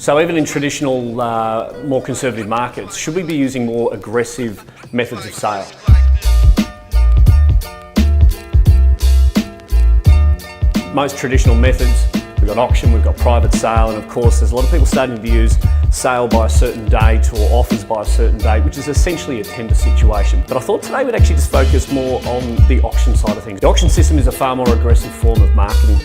So even in traditional, more conservative markets, should we be using more aggressive methods of sale? Most traditional methods, we've got auction, we've got private sale, and of course there's a lot of people starting to use sale by a certain date or offers by a certain date, which is essentially a tender situation. But I thought today we'd actually just focus more on the auction side of things. The auction system is a far more aggressive form of marketing,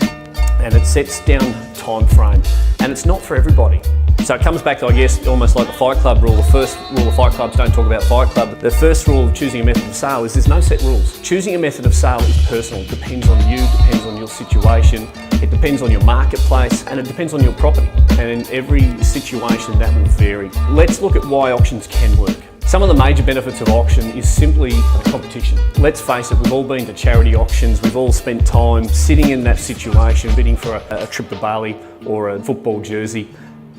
and it sets down time frame, and it's not for everybody. So it comes back to, I guess, almost like the Fight Club rule. The first rule of Fight Clubs, don't talk about Fight Club. The first rule of choosing a method of sale is there's no set rules. Choosing a method of sale is personal. It depends on you, depends on your situation, it depends on your marketplace, and it depends on your property. And in every situation that will vary. Let's look at why auctions can work. Some of the major benefits of auction is simply the competition. Let's face it, we've all been to charity auctions, we've all spent time sitting in that situation, bidding for a trip to Bali or a football jersey.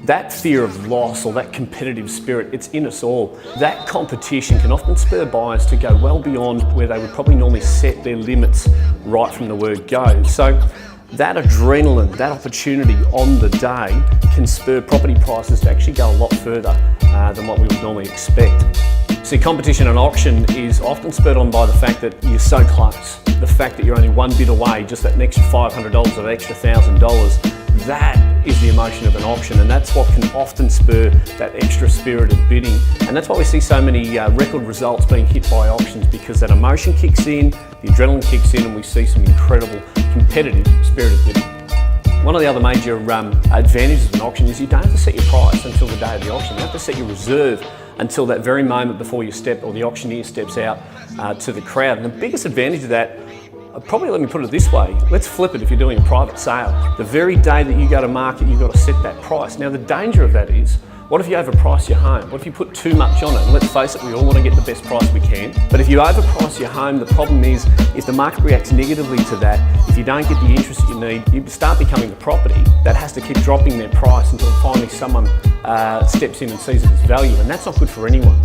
That fear of loss or that competitive spirit, it's in us all. That competition can often spur buyers to go well beyond where they would probably normally set their limits right from the word go. So that adrenaline, that opportunity on the day can spur property prices to actually go a lot further than what we would normally expect. See, competition on auction is often spurred on by the fact that you're so close. The fact that you're only one bid away, just that next $500 or extra $1,000, that is the emotion of an auction, and that's what can often spur that extra spirited bidding. And that's why we see so many record results being hit by auctions, because that emotion kicks in, the adrenaline kicks in, and we see some incredible competitive spirited bidding. One of the other major advantages of an auction is you don't have to set your price until the day of the auction. You have to set your reserve until that very moment before you step, or the auctioneer steps out to the crowd. And the biggest advantage of that, probably let me put it this way, let's flip it if you're doing a private sale. The very day that you go to market, you've got to set that price. Now the danger of that is, what if you overprice your home? What if you put too much on it? And let's face it, we all want to get the best price we can. But if you overprice your home, the problem is, if the market reacts negatively to that, if you don't get the interest that you need, you start becoming the property that has to keep dropping their price until finally someone steps in and sees its value. And that's not good for anyone.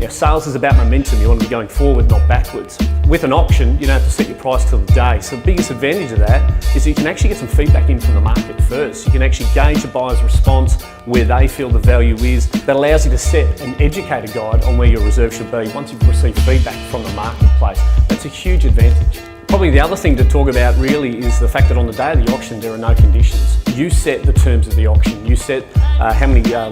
Now, sales is about momentum. You want to be going forward, not backwards. With an auction, you don't have to set your price till the day. So the biggest advantage of that is that you can actually get some feedback in from the market first. You can actually gauge a buyer's response, where they feel the value is. That allows you to set an educator guide on where your reserve should be once you've received feedback from the marketplace. That's a huge advantage. Probably the other thing to talk about really is the fact that on the day of the auction, there are no conditions. You set the terms of the auction. You set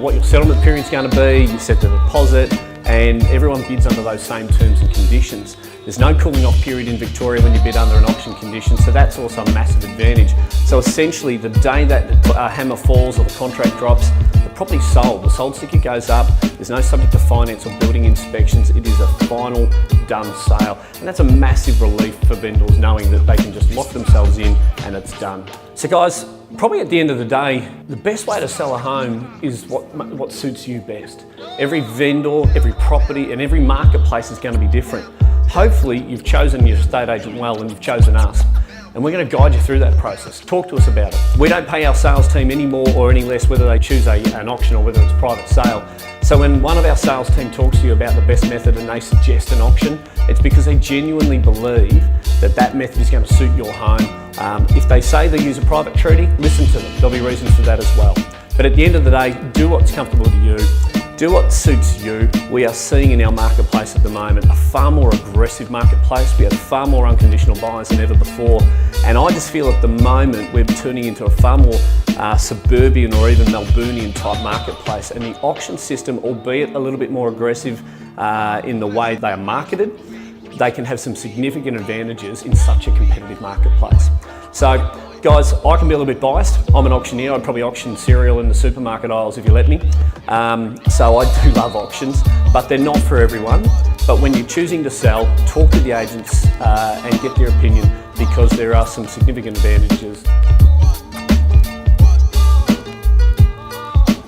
what your settlement period is going to be. You set the deposit, and everyone bids under those same terms and conditions. There's no cooling off period in Victoria when you bid under an auction condition, so that's also a massive advantage. So essentially, the day that the hammer falls or the contract drops, the property's sold. The sold ticket goes up. There's no subject to finance or building inspections. It is a final done sale, and that's a massive relief for vendors, knowing that they can just lock themselves in and it's done. So guys, probably at the end of the day, the best way to sell a home is what suits you best. Every vendor, every property, and every marketplace is going to be different. Hopefully you've chosen your estate agent well, and you've chosen us, and we're going to guide you through that process. Talk to us about it. We don't pay our sales team any more or any less whether they choose an auction or whether it's private sale. So when one of our sales team talks to you about the best method and they suggest an auction, it's because they genuinely believe that that method is going to suit your home. If they say they use a private treaty, listen to them. There'll be reasons for that as well. But at the end of the day, do what's comfortable to you. Do what suits you. We are seeing in our marketplace at the moment a far more aggressive marketplace. We have far more unconditional buyers than ever before. And I just feel at the moment we're turning into a far more suburban or even Melbourneian type marketplace. And the auction system, albeit a little bit more aggressive in the way they are marketed, they can have some significant advantages in such a competitive marketplace. So guys, I can be a little bit biased. I'm an auctioneer. I'd probably auction cereal in the supermarket aisles if you let me. So I do love auctions, but they're not for everyone. But when you're choosing to sell, talk to the agents and get their opinion, because there are some significant advantages.